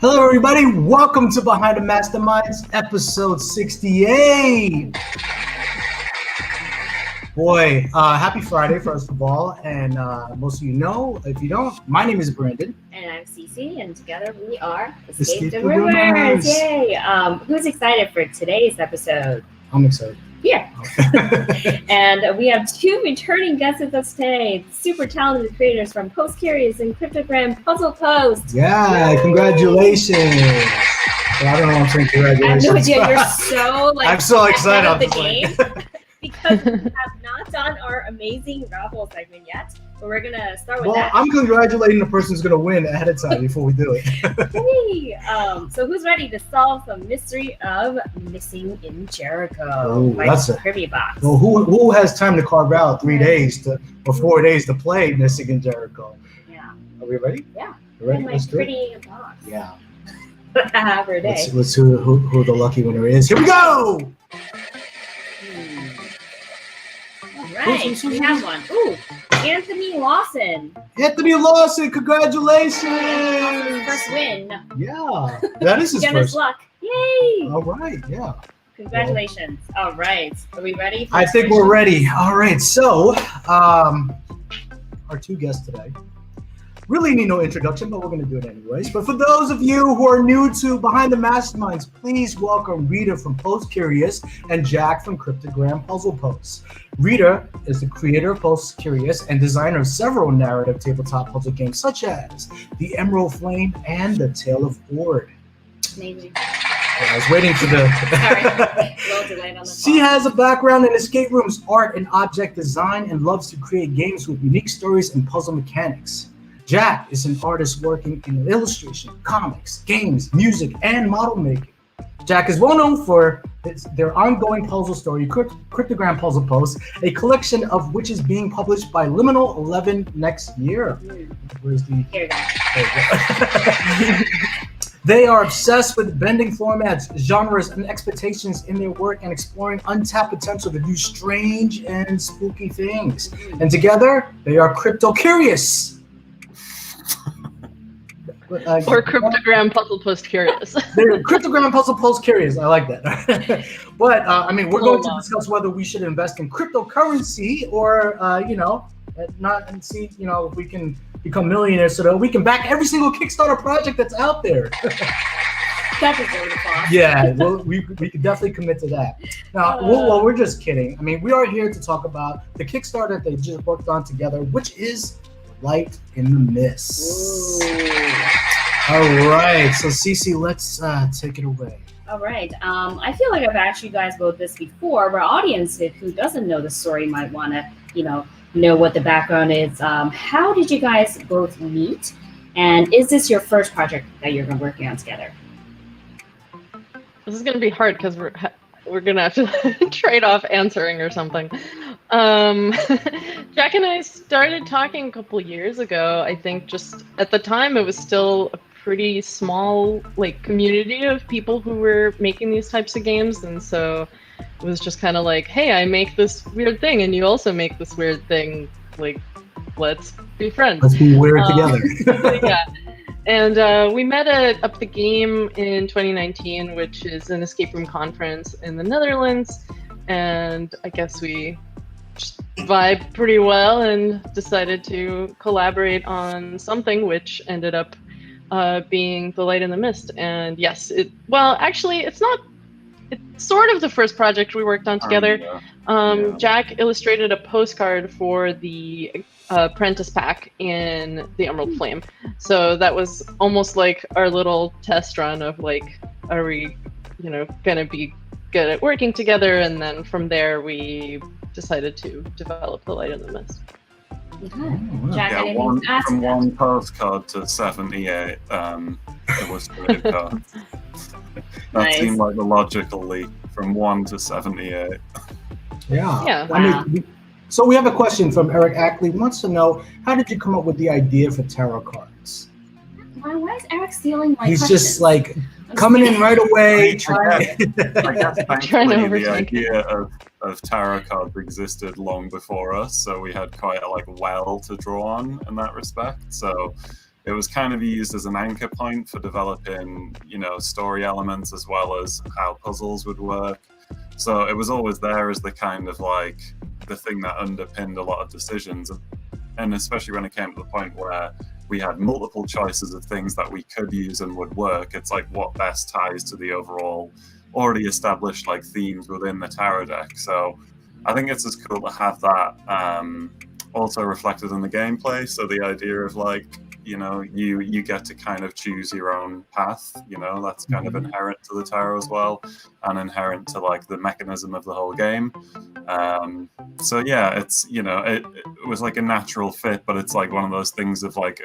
Hello, everybody. Welcome to Behind the MasterMinds, episode 68. Boy, happy Friday, first of all. And most of you know, if you don't, my name is Brandon. And I'm Cece, and together we are ESCAPETHEROOmers. Yay! Who's excited for today's episode? I'm excited. Yeah. And we have two returning guests with us today, super talented creators from PostCurious and Cryptogram Puzzle Post. Yeah, Yay! Congratulations. Well, I don't know what I'm saying congratulations. I have no idea. You're so I'm so excited. ahead of the game. Because we have not done our amazing raffle segment yet, but we're gonna start with that. I'm congratulating the person who's gonna win ahead of time before we do it. Hey, so who's ready to solve the mystery of missing in Jericho by Crimibox? Well, who has time to carve out 3 days or 4 days to play Missing in Jericho? Yeah. Are we ready? Yeah. We're ready. Let's pretty box. Yeah. Every day. Let's see who the lucky winner is. Here we go. Right, we have one. Ooh, Anthony Lawson. Anthony Lawson, congratulations! First win. Yeah, that is his Dennis first. Luck. Yay! All right, yeah. Congratulations. All right, are we ready? I think we're ready. All right, so our two guests today really need no introduction, but we're going to do it anyways. But for those of you who are new to Behind the MasterMinds, please welcome Rita from PostCurious and Jack from Cryptogram Puzzle Post. Rita is the creator of PostCurious and designer of several narrative tabletop puzzle games such as The Emerald Flame and The Tale of Ord. Amazing. I was waiting for the... Sorry, a little delayed on the She has a background in escape rooms, art, and object design, and loves to create games with unique stories and puzzle mechanics. Jack is an artist working in illustration, comics, games, music, and model making. Jack is well known for their ongoing puzzle story, Cryptogram Puzzle Post, a collection of which is being published by Liminal 11 next year. Where's the... Here we go. There you go. They are obsessed with bending formats, genres, and expectations in their work and exploring untapped potential to do strange and spooky things. And together, they are Cryptocurious. Or Cryptogram Puzzle Post Curious. Cryptogram Puzzle Post Curious. I like that. But we're going to discuss whether we should invest in cryptocurrency or not, and see if we can become millionaires so that we can back every single Kickstarter project that's out there. That is really fun. Yeah, well, we could definitely commit to that. Now, well, we're just kidding. I mean, we are here to talk about the Kickstarter that they just worked on together, which is Light in the Mist. All right, so Cece, let's take it away. All right. I feel like I've asked you guys about this before. Our audience who doesn't know the story might want to, know what the background is. How did you guys both meet? And is this your first project that you're working on together? This is going to be hard because we're going to have to trade off answering or something. Jack and I started talking a couple years ago. I think just at the time it was still a pretty small community of people who were making these types of games, and so it was just kind of like, hey, I make this weird thing and you also make this weird thing, let's be friends. Let's be weird together. Yeah. And we met at Up the Game in 2019, which is an escape room conference in the Netherlands, and I guess we just vibe pretty well and decided to collaborate on something which ended up being The Light in the Mist. And yes, it's sort of the first project we worked on together. Jack illustrated a postcard for the Apprentice pack in The Emerald Flame. So that was almost like our little test run of are we, gonna be good at working together? And then from there we decided to develop The Light in the Mist. Jack, from one postcard to 78 illustrated cards. That seemed like the logical leap from 1 to 78. Yeah. Wow. So we have a question from Eric Ackley. He wants to know, how did you come up with the idea for tarot cards? Why is Eric stealing my He's questions? just coming in right away. I guess thankfully the idea of tarot cards existed long before us, so we had quite a well to draw on in that respect. So it was kind of used as an anchor point for developing, you know, story elements as well as how puzzles would work. So it was always there as the kind of like the thing that underpinned a lot of decisions. And especially when it came to the point where we had multiple choices of things that we could use and would work, it's like what best ties to the overall already established like themes within the tarot deck. So I think it's just cool to have that also reflected in the gameplay. So the idea of like, you know, you get to kind of choose your own path, you know, that's kind of inherent to the tarot as well, and inherent to like the mechanism of the whole game. So yeah, it's, you know, it was like a natural fit, but it's like one of those things of like,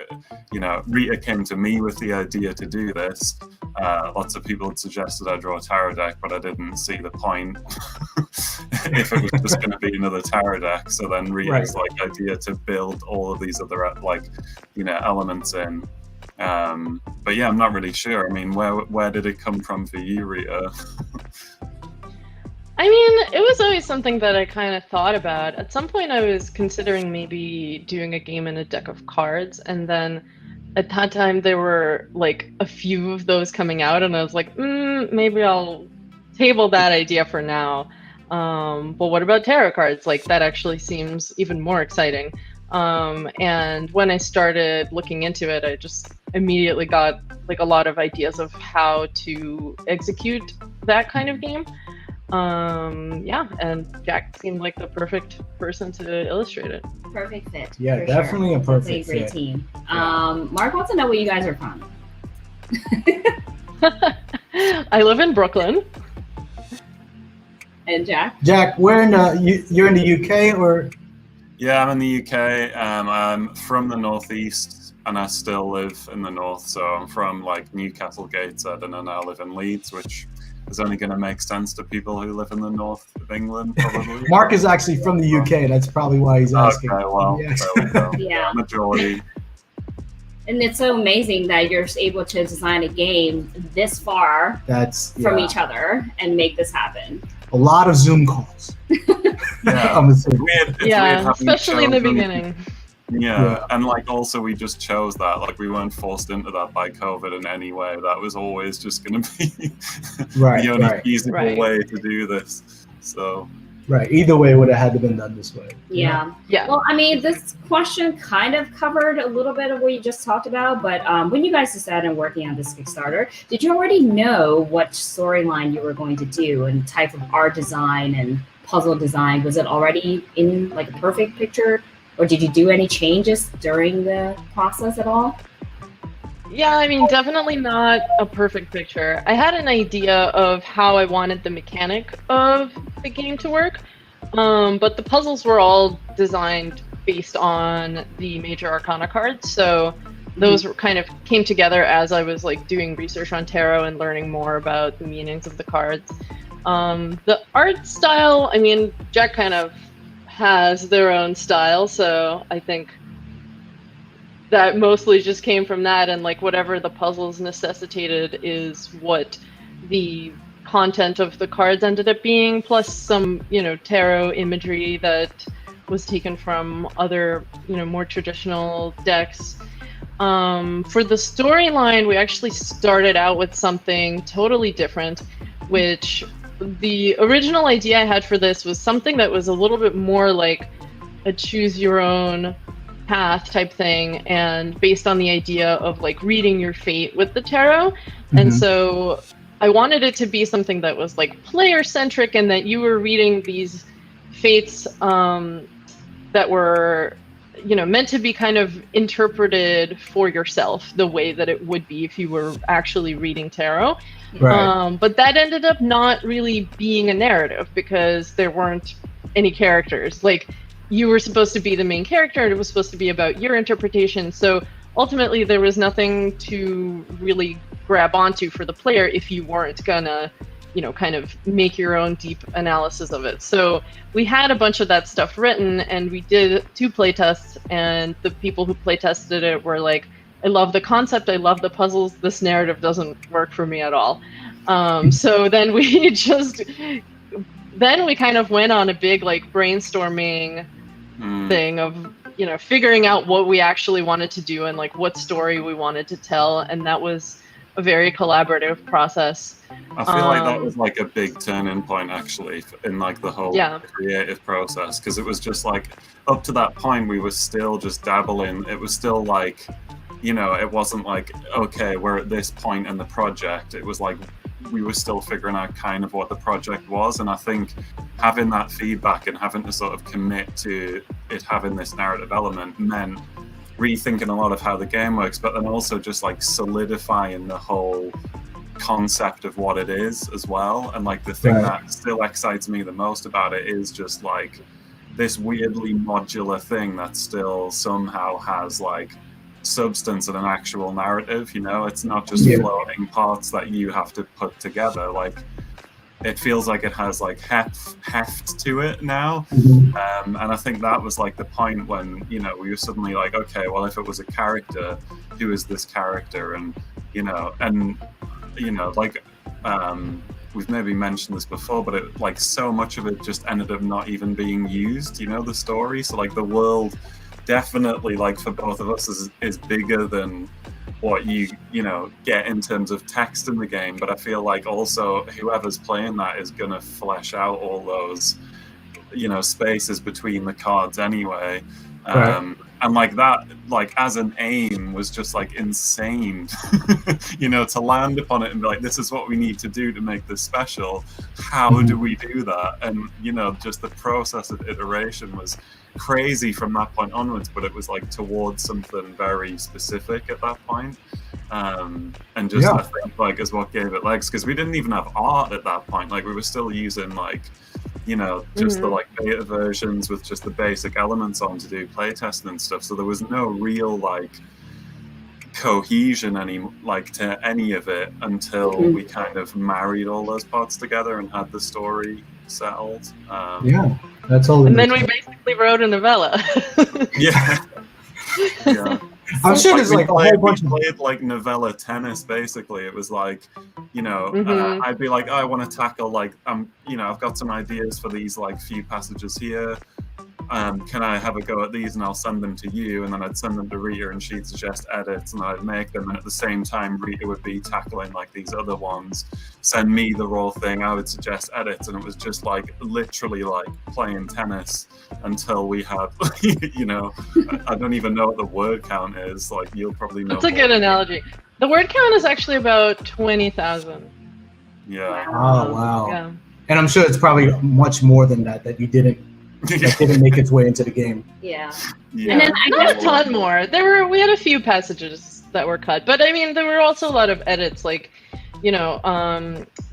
you know, Rita came to me with the idea to do this. Lots of people had suggested I draw a tarot deck, but I didn't see the point if it was just going to be another tarot deck. So then Rita's like idea to build all of these other like, you know, elements in. But yeah, I'm not really sure. I mean, where did it come from for you, Rita? I mean, it was always something that I kind of thought about. At some point, I was considering maybe doing a game in a deck of cards, and then at that time there were like a few of those coming out, and I was like, maybe I'll table that idea for now. But what about tarot cards? Like, that actually seems even more exciting. And when I started looking into it, I just immediately got like a lot of ideas of how to execute that kind of game. Yeah, and Jack seemed like the perfect person to illustrate it. Perfect fit. Yeah, definitely sure. a perfect great fit. team. Yeah. Mark wants to know where you guys are from. I live in Brooklyn. And Jack? Jack, where in you're in the UK or? Yeah, I'm in the UK. I'm from the northeast, and I still live in the north. So I'm from like Newcastle, Gateshead, and then I live in Leeds, which is only going to make sense to people who live in the north of England, probably. Mark is actually from the UK. That's probably why he's asking. Okay, well, Yes. there we go. Yeah. Majority. And it's so amazing that you're able to design a game this far from each other and make this happen. A lot of Zoom calls. Yeah, I'm assuming. it's weird having especially in the chosen- beginning. Yeah, and like also we just chose that. Like we weren't forced into that by COVID in any way. That was always just going to be the only feasible way to do this. So. Right. Either way, it would have had to been done this way. Yeah. Well, I mean, this question kind of covered a little bit of what you just talked about, but when you guys decided on working on this Kickstarter, did you already know what storyline you were going to do and type of art design and puzzle design? Was it already in like a perfect picture, or did you do any changes during the process at all? Yeah, I mean, definitely not a perfect picture. I had an idea of how I wanted the mechanic of the game to work, but the puzzles were all designed based on the major arcana cards, so those were kind of came together as I was like doing research on tarot and learning more about the meanings of the cards. The art style, I mean, Jack kind of has their own style, so I think that mostly just came from that, and like whatever the puzzles necessitated is what the content of the cards ended up being, plus some, you know, tarot imagery that was taken from other, you know, more traditional decks. For the storyline, we actually started out with something totally different, which the original idea I had for this was something that was a little bit more like a choose your own path type thing, and based on the idea of like reading your fate with the tarot. And so I wanted it to be something that was like player centric, and that you were reading these fates that were, you know, meant to be kind of interpreted for yourself the way that it would be if you were actually reading tarot. Right. But that ended up not really being a narrative because there weren't any characters. Like, you were supposed to be the main character, and it was supposed to be about your interpretation. So ultimately, there was nothing to really grab onto for the player if you weren't gonna, you know, kind of make your own deep analysis of it. So we had a bunch of that stuff written, and we did 2 playtests, and the people who playtested it were like, I love the concept, I love the puzzles, this narrative doesn't work for me at all. So then we kind of went on a big like brainstorming thing of you know, figuring out what we actually wanted to do and like what story we wanted to tell, and that was a very collaborative process. I feel like that was like a big turning point actually in like the whole creative process, because it was just like up to that point we were still just dabbling. It was still like, you know, it wasn't like, okay, we're at this point in the project. It was like we were still figuring out kind of what the project was, and I think having that feedback and having to sort of commit to it having this narrative element meant rethinking a lot of how the game works, but then also just like solidifying the whole concept of what it is as well. And like the thing that still excites me the most about it is just like this weirdly modular thing that still somehow has like substance and an actual narrative, you know? It's not just floating parts that you have to put together. Like it feels like it has like heft to it now. And I think that was like the point when, you know, we were suddenly like, okay, well, if it was a character, who is this character? And like we've maybe mentioned this before, but it like so much of it just ended up not even being used, you know, the story. So like the world definitely, like for both of us, is bigger than what you know get in terms of text in the game, but I feel like also whoever's playing that is gonna flesh out all those, you know, spaces between the cards anyway. And like that, like as an aim, was just like insane. You know, to land upon it and be like, this is what we need to do to make this special. How do we do that? And you know, just the process of iteration was crazy from that point onwards, but it was like towards something very specific at that point. And just I think like is what gave it legs, because we didn't even have art at that point. Like we were still using like, you know, just the like beta versions with just the basic elements on to do playtesting and stuff. So there was no real like cohesion to any of it until we kind of married all those parts together and had the story settled. That's all. And then we basically wrote a novella. yeah. I'm sure there's like a whole bunch of played like novella tennis. Basically, it was like, you know, I'd be like, oh, I want to tackle like, you know, I've got some ideas for these like few passages here. Can I have a go at these, and I'll send them to you, and then I'd send them to Rita, and she'd suggest edits, and I'd make them, and at the same time Rita would be tackling like these other ones, send me the raw thing, I would suggest edits, and it was just like literally like playing tennis until we had you know, I don't even know what the word count is. Like you'll probably know. That's a good analogy. The word count is actually about 20,000. Yeah. Oh wow. Yeah. And I'm sure it's probably much more than that you didn't that didn't make its way into the game. Yeah. And then not a ton more. We had a few passages that were cut, but I mean there were also a lot of edits, like, you know,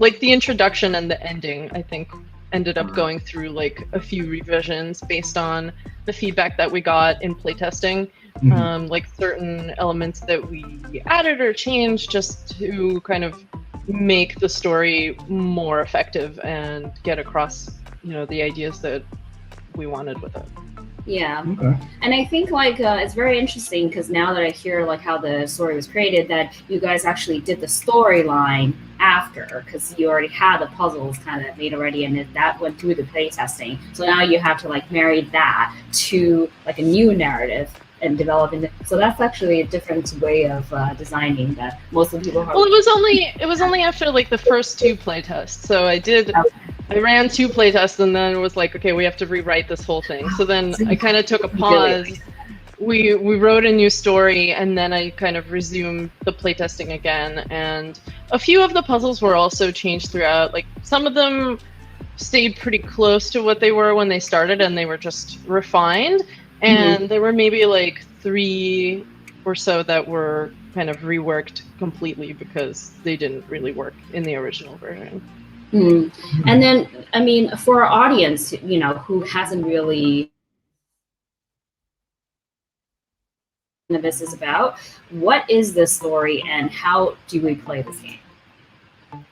like the introduction and the ending, I think ended up going through like a few revisions based on the feedback that we got in playtesting. Like certain elements that we added or changed just to kind of make the story more effective and get across, you know, the ideas that we wanted with it. Yeah. And I think like it's very interesting because now that I hear like how the story was created, that you guys actually did the storyline after, because you already had the puzzles kind of made already, and that went through the playtesting. So now you have to like marry that to like a new narrative and developing it. So that's actually a different way of designing that most of the people. Well, it was only after like the first two playtests. So I ran 2 playtests and then was like, okay, we have to rewrite this whole thing. So then I kind of took a pause. We wrote a new story, and then I kind of resumed the playtesting again. And a few of the puzzles were also changed throughout. Like some of them stayed pretty close to what they were when they started, and they were just refined. And there were maybe like 3 or so that were kind of reworked completely because they didn't really work in the original version. And then, I mean, for our audience, you know, who hasn't really what this is about, what is the story and how do we play this game?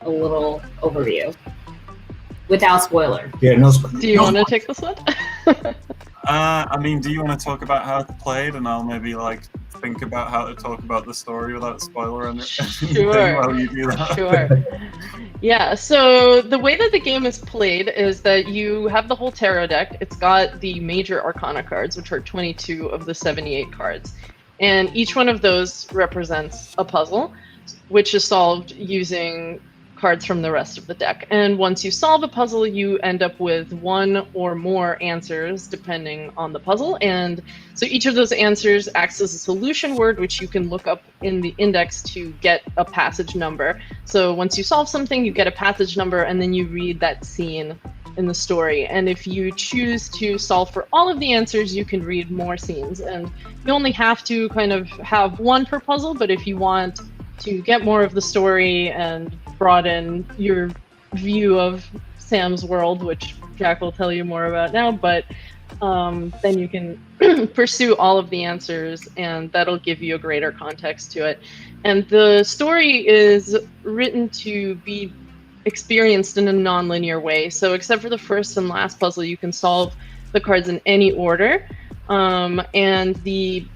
A little overview without spoiler. Yeah, no spoiler. Do you want to take this one? I mean, do you want to talk about how it's played, and I'll maybe like think about how to talk about the story without spoiler anything Sure. while you do that? Sure. Yeah, so the way that the game is played is that you have the whole tarot deck. It's got the major arcana cards, which are 22 of the 78 cards. And each one of those represents a puzzle, which is solved using cards from the rest of the deck. And once you solve a puzzle, you end up with one or more answers depending on the puzzle. And so each of those answers acts as a solution word, which you can look up in the index to get a passage number. So once you solve something, you get a passage number, and then you read that scene in the story. And if you choose to solve for all of the answers, you can read more scenes. And you only have to kind of have one per puzzle, but if you want to get more of the story and broaden your view of Sam's world, which Jack will tell you more about now, but then you can pursue all of the answers, and that'll give you a greater context to it. And the story is written to be experienced in a non-linear way. So except for the first and last puzzle, you can solve the cards in any order. And the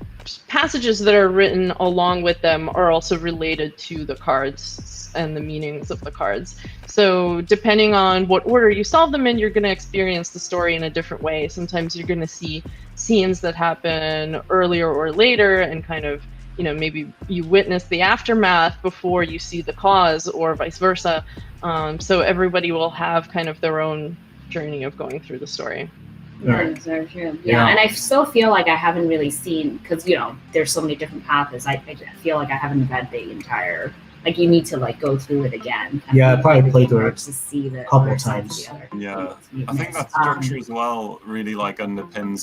passages that are written along with them are also related to the cards and the meanings of the cards. So depending on what order you solve them in, you're going to experience the story in a different way. Sometimes you're going to see scenes that happen earlier or later, and kind of, you know, maybe you witness the aftermath before you see the cause, or vice versa. So everybody will have kind of their own journey of going through the story. Right. So true. Yeah, and I still feel like I haven't really seen, because, you know, there's so many different paths. I feel like I haven't read the entire, like, you need to like go through it again. Yeah, I probably played through it to see the couple times. Yeah, I think that structure as well really like underpins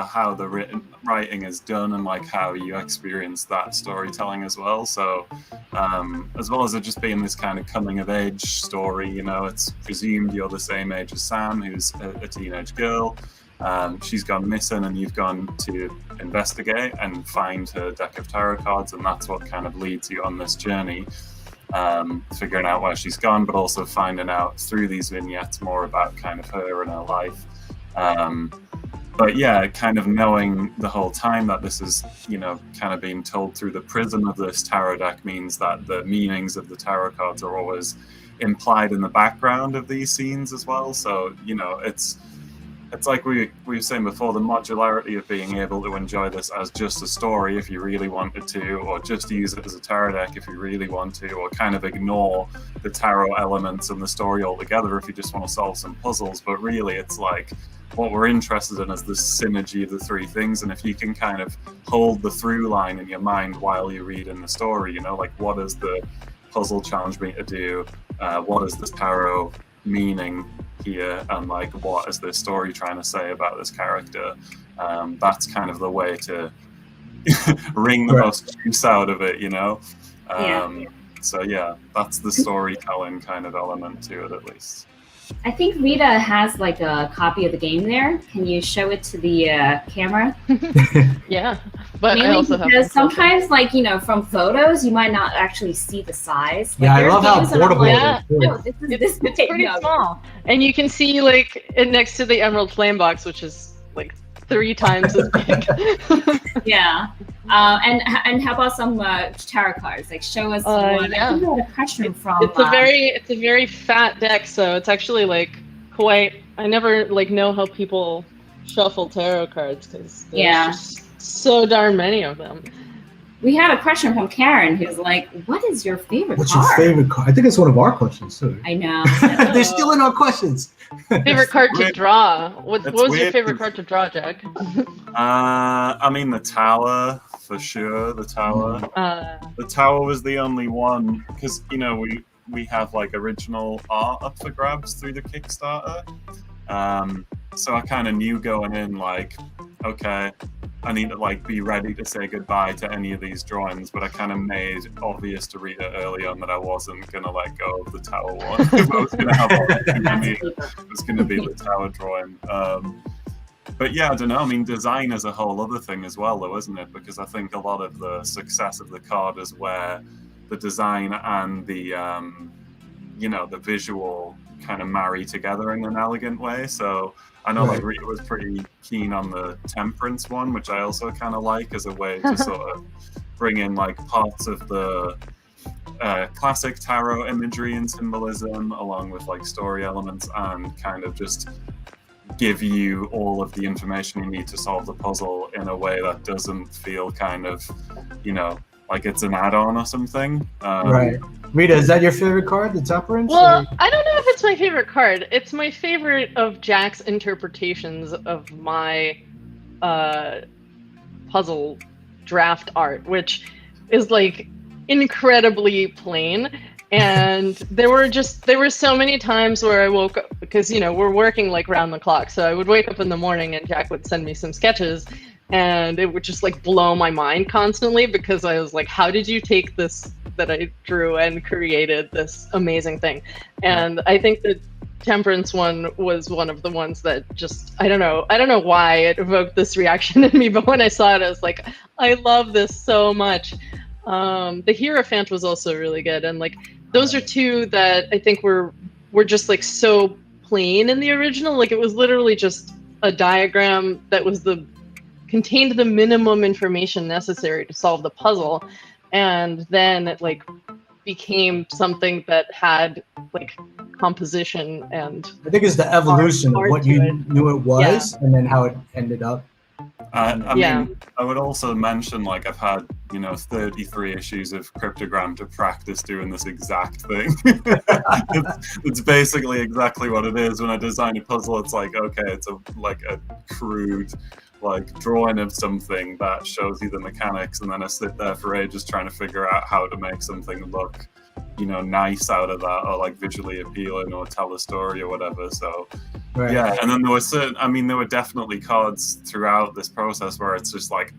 how the writing is done, and like how you experience that storytelling as well. So as well as it just being this kind of coming of age story, you know, it's presumed you're the same age as Sam, who's a teenage girl. She's gone missing, and you've gone to investigate and find her deck of tarot cards, and that's what kind of leads you on this journey, figuring out where she's gone, but also finding out through these vignettes more about kind of her and her life. But yeah, kind of knowing the whole time that this is, you know, kind of being told through the prism of this tarot deck means that the meanings of the tarot cards are always implied in the background of these scenes as well. So, you know, it's like we were saying before, the modularity of being able to enjoy this as just a story if you really wanted to, or just use it as a tarot deck if you really want to, or kind of ignore the tarot elements and the story altogether if you just want to solve some puzzles. But really, it's like what we're interested in is the synergy of the three things. And if you can kind of hold the through line in your mind while you read in the story, you know, like, what does the puzzle challenge me to do? What is this tarot meaning here, and like, what is this story trying to say about this character? That's kind of the way to wring the most juice out of it, you know. So yeah, that's the storytelling kind of element to it, at least. I think Rita has like a copy of the game there. Can you show it to the camera? Yeah, but mainly I also because have sometimes, like, you know, from photos, you might not actually see the size. Yeah, I love how portable it is. No, this is It's pretty small, and you can see like it next to the Emerald Flame box, which is like 3 times as big. Yeah. And how about some tarot cards? Like, show us one. Yeah. I think we had a question from. It's a very fat deck, so it's actually like quite. I never like know how people shuffle tarot cards, because there's just so darn many of them. We had a question from Karen, who's like, "What is your favorite What's card?" your favorite card? I think it's one of our questions too. I know. They're stealing our questions. Favorite card to draw? What was your weird. favorite card to draw, Jack? I mean, the tower, for sure. The tower. The tower was the only one, because, you know, we have like original art up for grabs through the Kickstarter. So I kind of knew going in, like, okay, I need to like be ready to say goodbye to any of these drawings, but I kind of made obvious to Rita early on that I wasn't gonna let go of the tower one. If I was gonna have one, it was gonna be the tower drawing. But yeah, I don't know. I mean, design is a whole other thing as well, though, isn't it? Because I think a lot of the success of the card is where the design and the you know, the visual kind of marry together in an elegant way. So I know like Rita was pretty keen on the temperance one, which I also kind of like as a way to sort of bring in like parts of the classic tarot imagery and symbolism along with like story elements, and kind of just give you all of the information you need to solve the puzzle in a way that doesn't feel kind of, you know, like it's an add-on or something. Right. Rita, is that your favorite card, the temperance? Well, I don't know if it's my favorite card. It's my favorite of Jack's interpretations of my puzzle draft art, which is like incredibly plain. And there were so many times where I woke up, because, you know, we're working like round the clock. So I would wake up in the morning and Jack would send me some sketches, and it would just like blow my mind constantly, because I was like, how did you take this that I drew and created this amazing thing? And I think the temperance one was one of the ones that just, I don't know why it evoked this reaction in me, but when I saw it, I was like, I love this so much. The Hierophant was also really good, and like those are two that I think were just like so plain in the original. Like it was literally just a diagram that was contained the minimum information necessary to solve the puzzle, and then it like became something that had like composition, and I think it's the evolution of what you knew it was, and then how it ended up. I mean, I would also mention, like, I've had, you know, 33 issues of Cryptogram to practice doing this exact thing. It's basically exactly what it is. When I design a puzzle, it's like, okay, it's a crude, like, drawing of something that shows you the mechanics, and then I sit there for ages trying to figure out how to make something look, you know, nice out of that, or like visually appealing, or tell a story or whatever. So yeah, and then there were definitely cards throughout this process where it's just like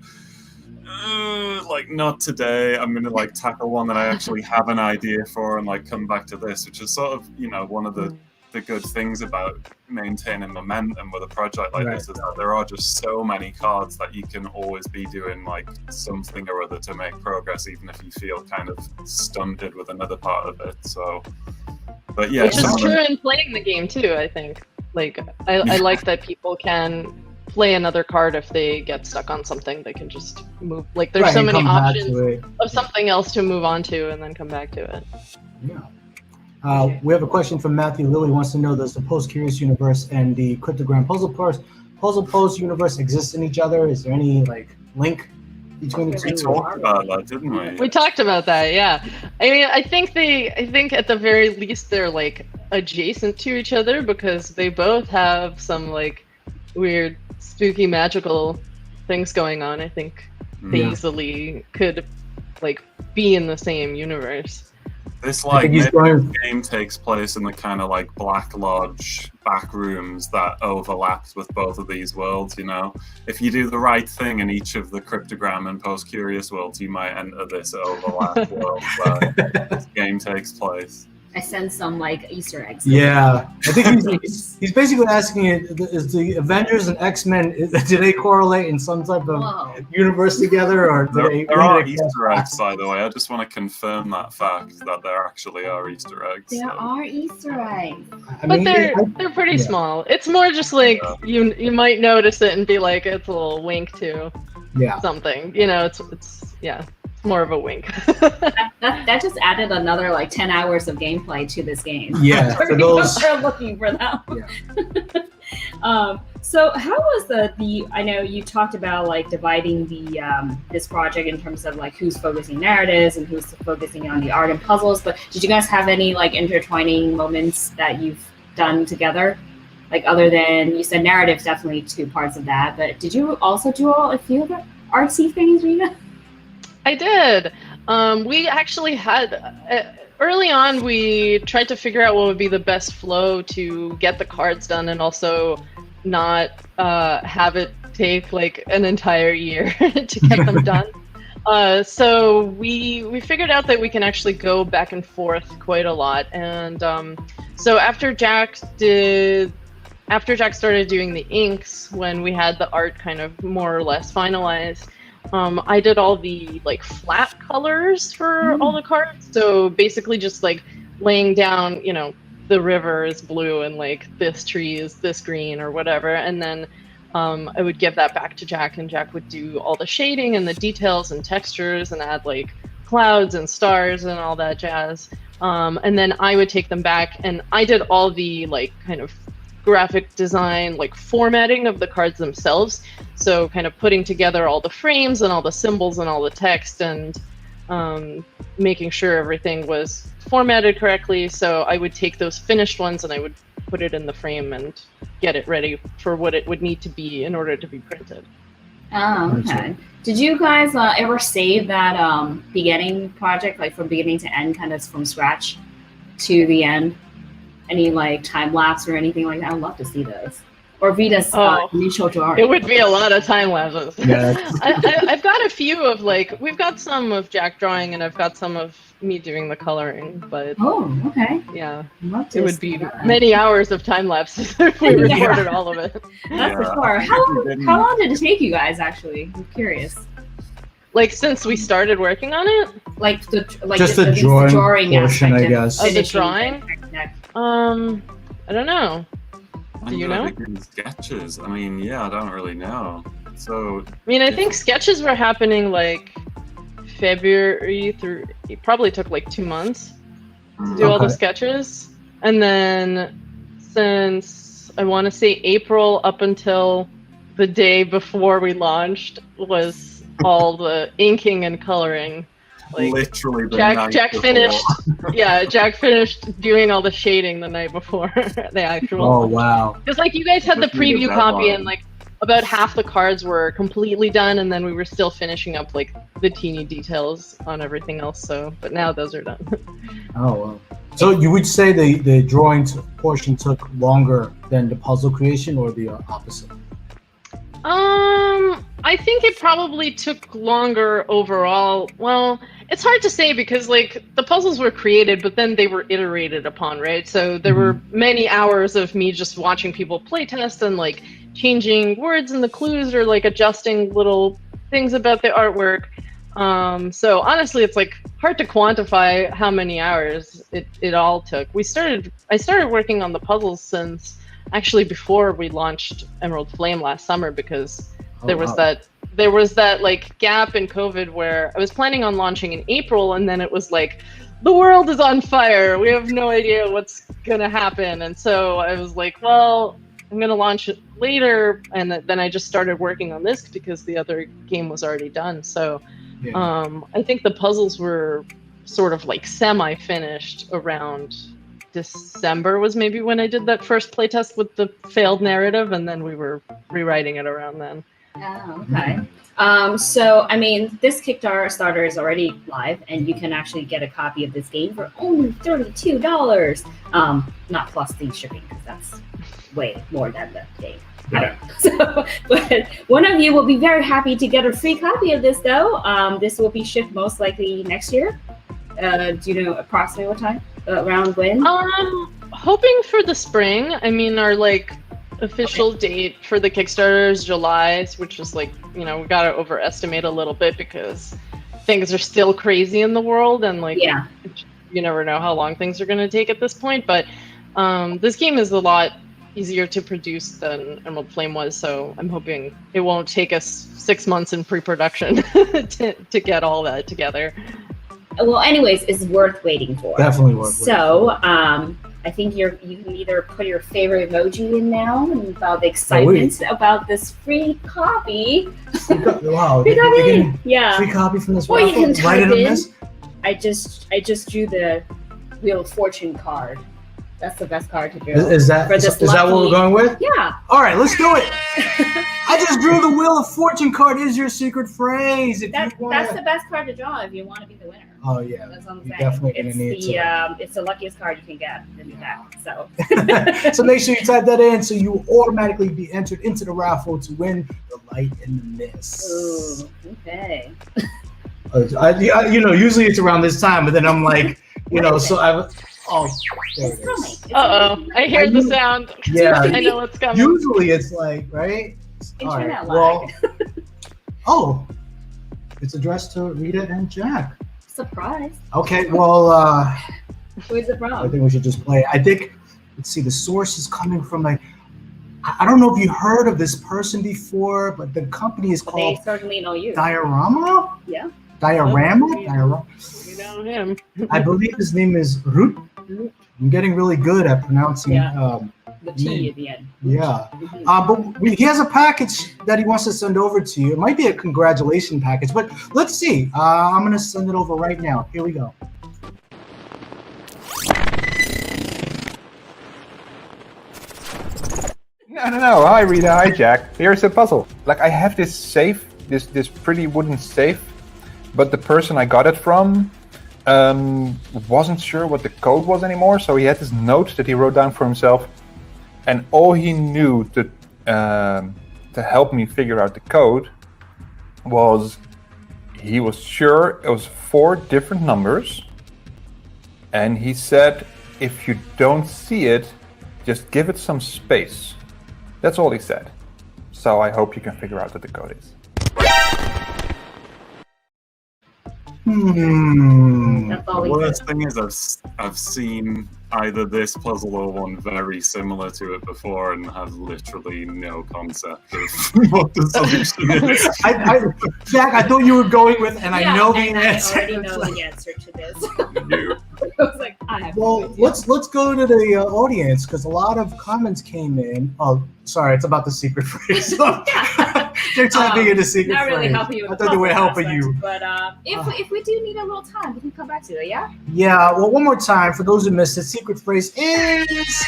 not today, I'm gonna like tackle one that I actually have an idea for and like come back to this, which is sort of, you know, one of the good things about maintaining momentum with a project like this, is that there are just so many cards that you can always be doing like something or other to make progress, even if you feel kind of stunted with another part of it. So, but yeah, which is true in playing the game too, I think. Like I like that people can play another card if they get stuck on something. They can just move, like there's so many options of something else to move on to and then come back to it. We have a question from Matthew Lilly. Wants to know, does the PostCurious universe and the Cryptogram Puzzle Post universe exist in each other? Is there any like link between the two? We talked about that, didn't we? We talked about that, yeah. I mean, I think at the very least they're like adjacent to each other, because they both have some like weird, spooky, magical things going on. I think they easily could like be in the same universe. This like game takes place in the kind of like Black Lodge back rooms that overlaps with both of these worlds, you know? If you do the right thing in each of the Cryptogram and PostCurious worlds, you might enter this overlap world where this game takes place. I sense some like Easter eggs. Yeah, I think he's basically asking, is the Avengers and X-Men, do they correlate in some type of universe together, or there are Easter eggs, by the way. I just want to confirm that fact, that there actually are Easter eggs. There are Easter eggs, but they're pretty small. It's more just like you might notice it and be like, it's a little wink to something. You know, it's more of a wink. that just added another like 10 hours of gameplay to this game. Yeah, for those are looking for that. So how was the I know you talked about like dividing the this project in terms of like who's focusing narratives and who's focusing on the art and puzzles, but did you guys have any like intertwining moments that you've done together? Like, other than, you said narratives, definitely two parts of that, but did you also do a few of the artsy things, Rita? I did. We actually had, early on, we tried to figure out what would be the best flow to get the cards done and also not have it take like an entire year to get them done. So we figured out that we can actually go back and forth quite a lot. And so after Jack started doing the inks, when we had the art kind of more or less finalized, I did all the like flat colors for all the cards. So basically just like laying down, you know, the river is blue and like this tree is this green or whatever, and then I would give that back to Jack, and Jack would do all the shading and the details and textures and add like clouds and stars and all that jazz. And then I would take them back, and I did all the like kind of graphic design, like formatting of the cards themselves. So kind of putting together all the frames and all the symbols and all the text, and making sure everything was formatted correctly. So I would take those finished ones and I would put it in the frame and get it ready for what it would need to be in order to be printed. Oh, okay. Did you guys ever save that beginning project, like from beginning to end, kind of from scratch to the end? Any like time lapse or anything like that? I'd love to see those. Or Rita's initial drawing. It would be a lot of time lapses. Yeah. I've got a few of like, we've got some of Jack drawing and I've got some of me doing the coloring, but okay. Yeah, Love to it would see be that. many hours of time lapses if we recorded all of it. That's for sure. How long did it take you guys actually? I'm curious. Like since we started working on it? Like just the drawing portion, I guess. Oh, the drawing? I don't know. Do you know? Sketches. I mean, yeah, I don't really know. So. I mean, I think sketches were happening like February through. It probably took like 2 months to do all the sketches, and then since I want to say April up until the day before we launched was all the inking and coloring. Like literally, Jack finished. Yeah, Jack finished doing all the shading the night before the actual. Oh wow! Because like you guys had the preview copy, and like about half the cards were completely done, and then we were still finishing up like the teeny details on everything else. So, but now those are done. Oh wow! So you would say the drawing portion took longer than the puzzle creation, or the opposite? I think it probably took longer overall. Well, it's hard to say because like the puzzles were created, but then they were iterated upon, right? So there were many hours of me just watching people playtest and like changing words in the clues or like adjusting little things about the artwork. So honestly, it's like hard to quantify how many hours it all took. I started working on the puzzles since actually before we launched Emerald Flame last summer, because there was that like gap in COVID where I was planning on launching in April, and then it was like the world is on fire, we have no idea what's gonna happen, and so I was like, well, I'm gonna launch it later, and then I just started working on this because the other game was already done. So I think the puzzles were sort of like semi-finished around December was maybe when I did that first playtest with the failed narrative, and then we were rewriting it around then. Oh, okay. So, I mean, this Kickstarter is already live, and you can actually get a copy of this game for only $32. Not plus the shipping, because that's way more than the game. Yeah. So, but one of you will be very happy to get a free copy of this, though. This will be shipped most likely next year. Do you know approximately what time? Around when? Hoping for the spring. I mean, our like official date for the Kickstarter is July, which is like, you know, we gotta overestimate a little bit because things are still crazy in the world, and like you never know how long things are gonna take at this point. But this game is a lot easier to produce than Emerald Flame was, so I'm hoping it won't take us 6 months in pre-production to get all that together. Well, anyways, it's worth waiting for. Definitely worth waiting for. I think you can either put your favorite emoji in now and about the excitement about this free copy. Wow. Free copy? Yeah. Free copy from this Or you can type in. This? I just drew the Wheel of Fortune card. That's the best card to draw. Is that what we're going with? Yeah. All right, let's do it. I just drew the Wheel of Fortune card. Is your secret phrase? That's the best card to draw if you want to be the winner. Oh yeah, that's what I'm you're saying. definitely gonna need to. It's the luckiest card you can get in the deck. So. So make sure you type that in, so you will automatically be entered into the raffle to win the Light and the Mist. Ooh, okay. You know, usually it's around this time, but then I'm like, you know, so I. Oh, there it is. Uh-oh, I hear the sound. Yeah, I know what's coming. Usually it's like, right? Internet lag. Well, it's addressed to Rita and Jack. Surprise. Okay, well, Who is it I from? think we should just play it. I think, let's see, the source is coming from I don't know if you heard of this person before, but the company is They called certainly know you. Diorama? Yeah. Diorama? You know him. I believe his name is Root. I'm getting really good at pronouncing. Yeah. The T at the end. Yeah. Mhm. But he has a package that he wants to send over to you. It might be a congratulation package, but let's see. I'm going to send it over right now. Here we go. No. Hi, Rita. Hi, Jack. Here's a puzzle. Like, I have this safe, this pretty wooden safe, but the person I got it from wasn't sure what the code was anymore, so he had this note that he wrote down for himself, and all he knew to help me figure out the code was he was sure it was 4 different numbers, and he said, if you don't see it, just give it some space. That's all he said. So I hope you can figure out what the code is. That's all The he worst said. thing is I've seen either this puzzle or one very similar to it before and have literally no concept of what the solution is. Jack, I thought you were going with, and I know the and answer. I already know the answer to this. You. I was like, I have no Well, idea. let's go to the audience because a lot of comments came in. Oh, sorry, it's about the secret phrase. They're typing in the secret Not really phrase. helping you with I the thought they were puzzle helping aspect, you. But if we do need a little time, we can come back to it, yeah? Yeah, well, one more time for those who missed it. Secret phrase is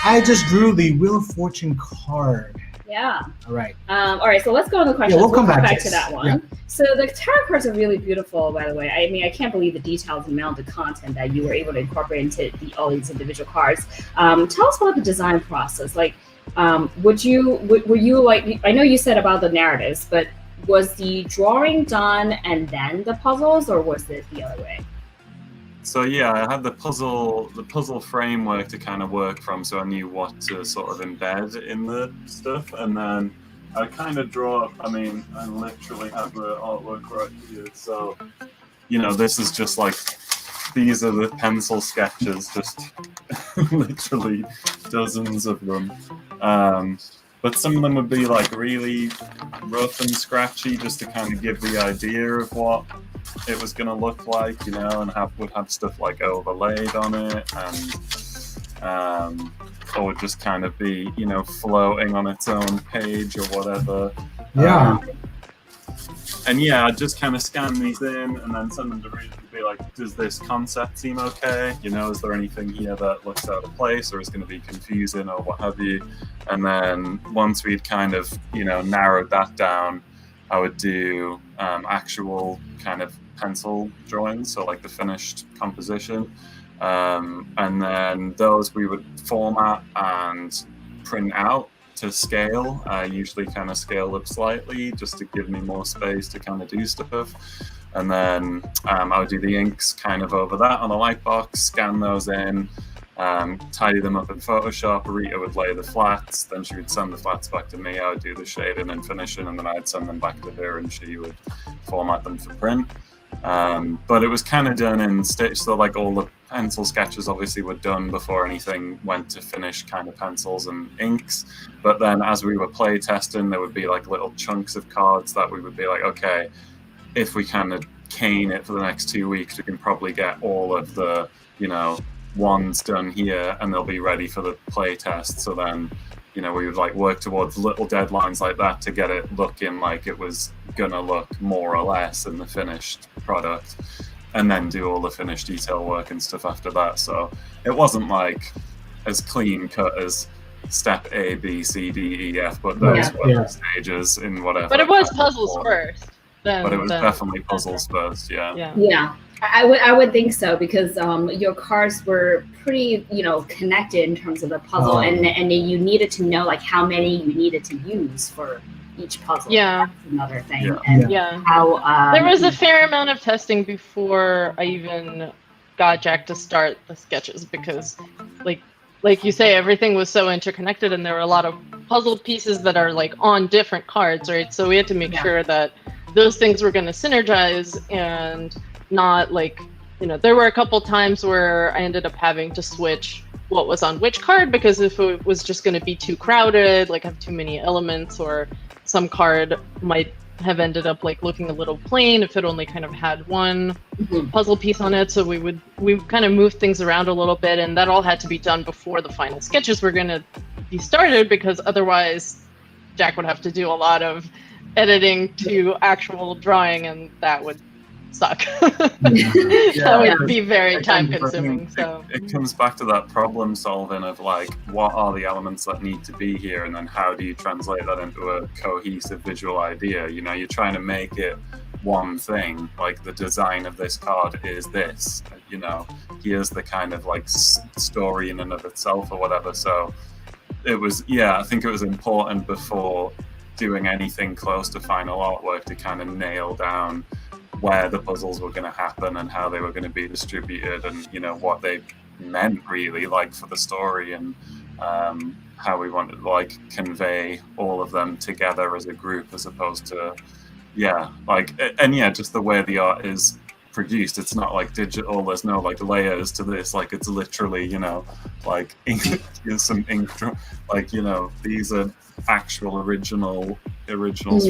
I just drew the Wheel of Fortune card. Yeah. All right. All right, so let's go on the questions. Yeah, we'll come back to to this. that one. Yeah. So the tarot cards are really beautiful, by the way. I mean, I can't believe the details and amount of content that you were able to incorporate into all these individual cards. Tell us about the design process. Like, were you like? I know you said about the narratives, but was the drawing done and then the puzzles, or was it the other way? So yeah, I had the puzzle framework to kind of work from, so I knew what to sort of embed in the stuff, and then I kind of draw up. I mean, I literally have the artwork right here. So, this is just like, these are the pencil sketches, just literally dozens of them. But some of them would be like really rough and scratchy, just to kind of give the idea of what it was going to look like, and would have stuff like overlaid on it, and or would just kind of be, floating on its own page or whatever. Yeah. And yeah, I'd just kind of scan these in and then send them to Rita to be like, does this concept seem okay? Is there anything here that looks out of place or is going to be confusing or what have you? And then once we'd kind of, narrowed that down, I would do actual kind of pencil drawings, so like the finished composition. And then those we would format and print out to scale. I usually kind of scale up slightly just to give me more space to kind of do stuff. And then I would do the inks kind of over that on a light box, scan those in, tidy them up in Photoshop. Rita would lay the flats, then she would send the flats back to me. I would do the shading and finishing, and then I'd send them back to her and she would format them for print. But it was kind of done in stitch, so like all the pencil sketches obviously were done before anything went to finish kind of pencils and inks. But then as we were play testing, there would be like little chunks of cards that we would be like, okay, if we kind of cane it for the next 2 weeks, we can probably get all of the, ones done here and they'll be ready for the play test. So then, we would like work towards little deadlines like that to get it looking like it was gonna look more or less in the finished product, and then do all the finished detail work and stuff after that. So it wasn't like as clean cut as step A, B, C, D, E, F, but those were the stages in whatever. But it was puzzles first. But it was definitely puzzles first, yeah. Yeah. I would think so, because your cards were pretty, connected in terms of the puzzle, and you needed to know like how many you needed to use for each puzzle. Yeah. That's another thing. Yeah. And how there was a fair amount of testing before I even got Jack to start the sketches, because like you say, everything was so interconnected and there were a lot of puzzle pieces that are like on different cards, right? So we had to make sure that those things were going to synergize and not like there were a couple times where I ended up having to switch what was on which card, because if it was just going to be too crowded, like have too many elements, or some card might have ended up like looking a little plain if it only kind of had one puzzle piece on it. So we kind of moved things around a little bit, and that all had to be done before the final sketches were going to be started, because otherwise Jack would have to do a lot of editing to actual drawing, and that would suck. That would be very time consuming. So it comes back to that problem solving of like, what are the elements that need to be here, and then how do you translate that into a cohesive visual idea? You're trying to make it one thing, like the design of this card is this, here's the kind of like story in and of itself or whatever. So it was, I think it was important before doing anything close to final artwork to kind of nail down where the puzzles were going to happen and how they were going to be distributed, and what they meant really, like for the story, and how we wanted to like convey all of them together as a group, as opposed to just the way the art is produced. It's not like digital, there's no like layers to this, like it's literally like ink, some ink, like these are actual originals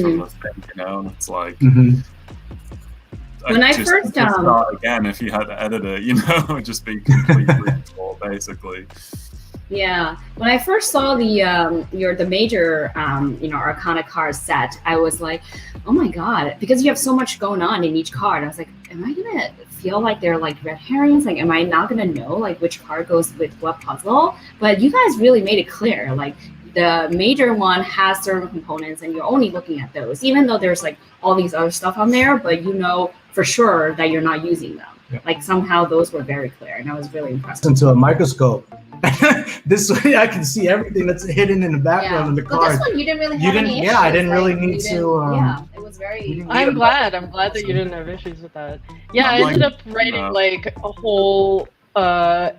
from the thing, and it's like when I first start again, if you had to edit it, it would just be completely basically. Yeah, when I first saw the major Arcana card set, I was like, oh my god, because you have so much going on in each card. I was like, am I gonna feel like they're like red herrings? Like, am I not gonna know like which card goes with what puzzle? But you guys really made it clear, like the major one has certain components and you're only looking at those, even though there's like all these other stuff on there, but for sure that you're not using them. Yeah. Like somehow those were very clear, and I was really impressed. Into a microscope. This way I can see everything that's hidden in the background of the card. But this one you didn't really have any issues. Yeah, I didn't really need to. It was very. I'm glad that you didn't have issues with that. Yeah, I ended up writing like a whole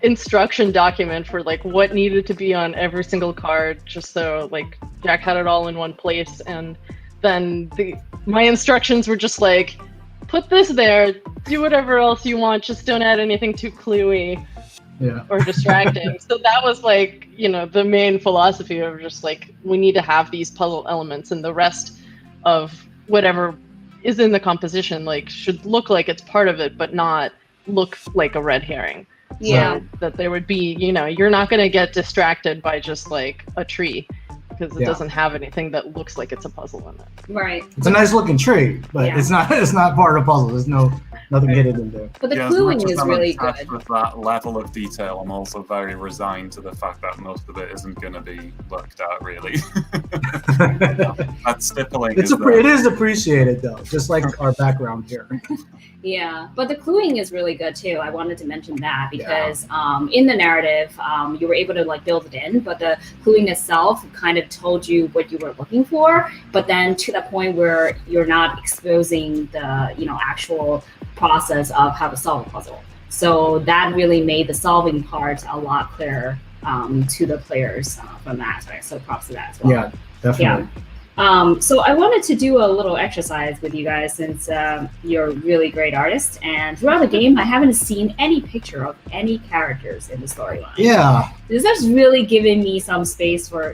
instruction document for like what needed to be on every single card, just so like Jack had it all in one place. And then my instructions were just like, put this there, do whatever else you want, just don't add anything too cluey or distracting. So that was like, the main philosophy of just like, we need to have these puzzle elements, and the rest of whatever is in the composition like should look like it's part of it, but not look like a red herring. Yeah. So that there would be, you're not going to get distracted by just like a tree, because it doesn't have anything that looks like it's a puzzle in it. Right. It's a nice looking tree, but it's not part of the puzzle. There's nothing hidden in there. But the cluing is really good. With that level of detail, I'm also very resigned to the fact that most of it isn't going to be looked at really. That stippling it is appreciated though, just like our background here. Yeah, but the cluing is really good too. I wanted to mention that because in the narrative, you were able to like build it in, but the cluing itself kind of told you what you were looking for, but then to the point where you're not exposing the actual process of how to solve a puzzle. So that really made the solving part a lot clearer to the players from that aspect. So props to that as well. Yeah, definitely. Yeah. So I wanted to do a little exercise with you guys, since you're really great artists, and throughout the game I haven't seen any picture of any characters in the storyline. Yeah. This has really given me some space for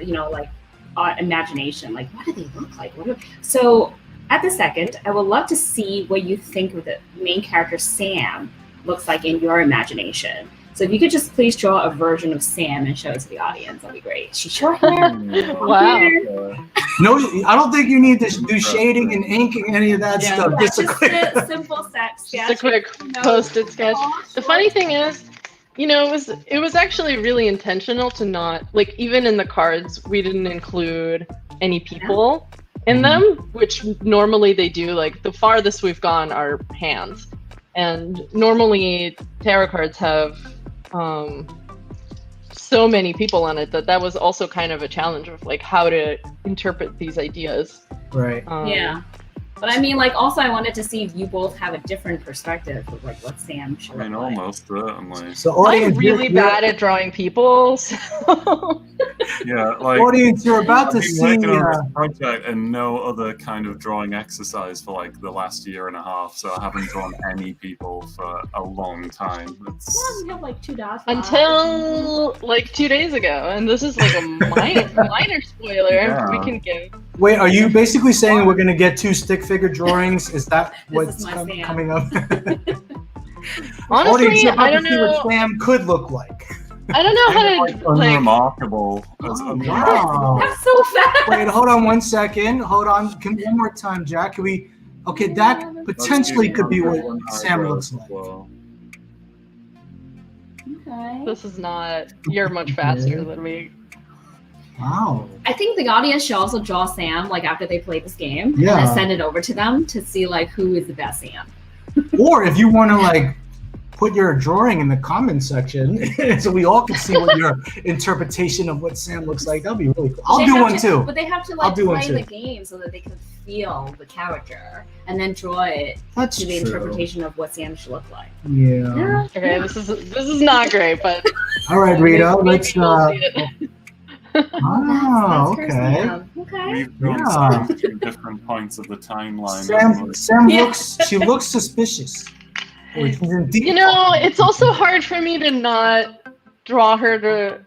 imagination. Like, what do they look like? So at the second, I would love to see what you think of the main character Sam looks like in your imagination. So if you could just please draw a version of Sam and show it to the audience, that'd be great. She's short hair. Wow. No, I don't think you need to do shading and inking, any of that stuff. Just a simple sketch. Just a quick posted sketch. The funny thing is, it was actually really intentional to not, like, even in the cards, we didn't include any people in them, which normally they do. Like, the farthest we've gone are hands. And normally tarot cards have so many people on it that was also kind of a challenge of like how to interpret these ideas. Right. Yeah. But I mean, like, also I wanted to see if you both have a different perspective of like what Sam should I mean, look like. almost certainly. So audience, I'm really bad at drawing people. So. Yeah, like audience, you're about to I've been see. working on this project and no other kind of drawing exercise for like the last year and a half, so I haven't drawn any people for a long time. Well, we have like 2 dots. Until like 2 days ago, and this is like a minor spoiler Yeah. we can give. Wait, are you basically saying we're gonna get 2 stick figure drawings? Is that what's my Sam. coming up? Honestly, Audience, you're about I don't to see know. what Sam could look like. I don't know how to like. Unremarkable. As Oh, unremarkable. wow. That's so fast. Wait, hold on 1 second. Hold on. One more time, Jack. Can we? Okay, that potentially could be what Sam looks like. Well, Okay. This is not. You're much faster than me. Wow. I think the audience should also draw Sam like after they play this game, Yeah. and then send it over to them to see like who is the best Sam. Or if you want to like put your drawing in the comment section, so we all can see what your interpretation of what Sam looks like. That'd be really cool. I'll They do have one to- too. But they have to I'll like do one play too. the game so that they can feel the character and then draw it That's to the true. interpretation of what Sam should look like. Yeah. Okay, this is not great, but All right, Rita. maybe Let's. you'll see it. Oh, That's her okay. Sam. Okay. we've drawn Yeah. Sam at 2 different points of the timeline. Sam Yeah. she looks suspicious. Or she's in deep You know, it's also hard for me to not draw her to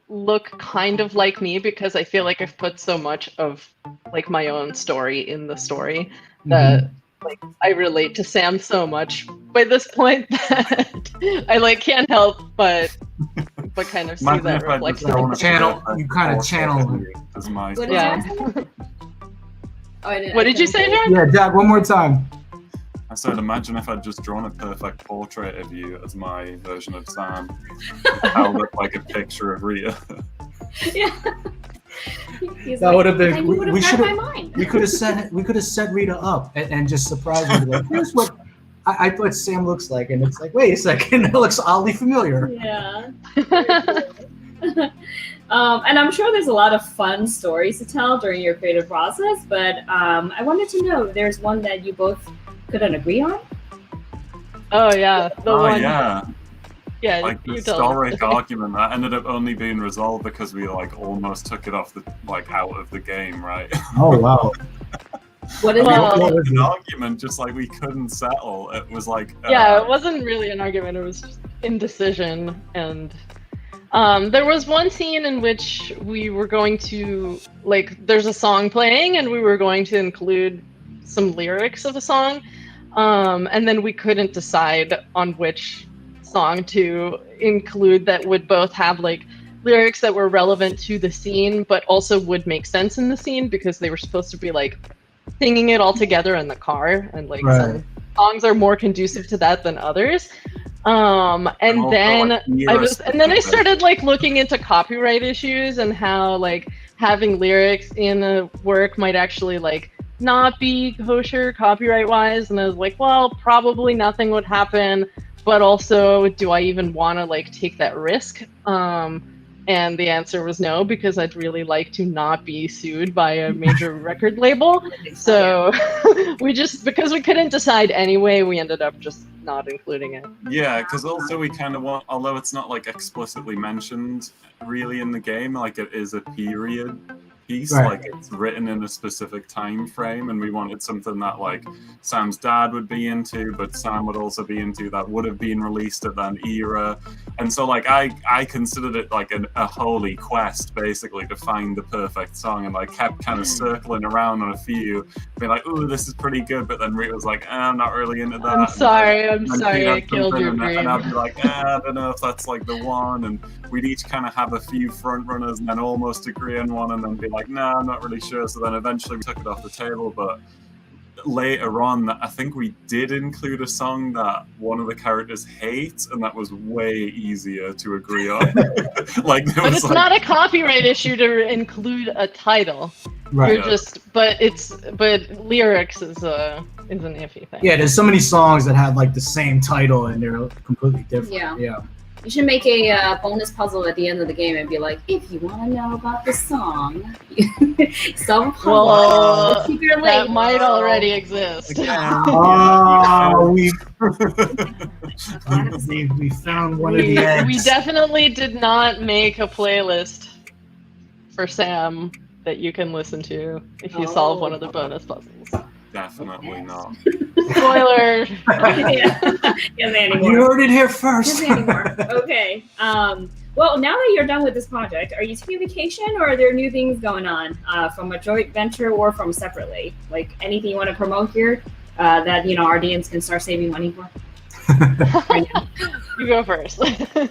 look kind of like me because I feel like I've put so much of like my own story in the story that like I relate to Sam so much by this point that I like can't help but kind of see Imagine that if I just reflection. drawn a Channel- perfect you kinda portrait channel of it. you as my What Yeah. Oh, What did you say, Jack? Yeah, Jack, one more time. I said, imagine if I'd just drawn a perfect portrait of you as my version of Sam. Held up like a picture of Rita. Yeah. He's That would have been- "Then you we would have read should've- my mind." We could have set Rita up and just surprised her. Like, here's what I thought Sam looks like, and it's like, wait a second, it looks oddly familiar. Yeah. And I'm sure there's a lot of fun stories to tell during your creative process, but I wanted to know if there's one that you both couldn't agree on. Oh yeah, the one. Yeah. Like the you tell historic us. argument that ended up only being resolved because we like almost took it off the out of the game, right? Oh wow. What is Well, it? What was An it? argument just like we couldn't settle. It was like Yeah, it wasn't really an argument. It was just indecision, and there was one scene in which we were going to there's a song playing, and we were going to include some lyrics of a song, and then we couldn't decide on which song to include that would both have lyrics that were relevant to the scene, but also would make sense in the scene because they were supposed to be singing it all together in the car, and Right. some songs are more conducive to that than others. And also, then like, I started looking into copyright issues and how having lyrics in a work might actually not be kosher copyright wise, and I was like, well, probably nothing would happen, but also do I even want to take that risk? And the answer was no, because I'd really like to not be sued by a major record label. So because we couldn't decide anyway, we ended up just not including it. Yeah, because also we kind of want, although it's not explicitly mentioned really in the game, it is a period piece, Right. it's written in a specific time frame, and we wanted something that Sam's dad would be into, but Sam would also be into, that would have been released at that era. And so I considered it a holy quest basically to find the perfect song, and kept kind of circling around on a few, being ooh, this is pretty good, but then Rita was I'm not really into that. I'm sorry And she'd I have killed something your and dream. I'd be I don't know if that's the one, and we'd each kind of have a few front runners and then almost agree on one and then be no, I'm not really sure. So then eventually we took it off the table, but later on I think we did include a song that one of the characters hates, and that was way easier to agree on. But it's not a copyright issue to include a title. Right. You're but lyrics is an iffy thing. Yeah, there's so many songs that have the same title and they're completely different. Yeah. Yeah. You should make a bonus puzzle at the end of the game and be like, if you want to know about the song, solve a puzzle. Well, Keep your that link. might already exist. Oh, we found one of the eggs. We definitely did not make a playlist for Sam that you can listen to if you solve one of the bonus puzzles. Definitely not. Spoiler. Yes, anymore. You heard it here first. Yes, anymore. Okay. Well, now that you're done with this project, are you taking vacation, or are there new things going on from a joint venture or from separately? Like anything you want to promote here that our DMs can start saving money for? You go first.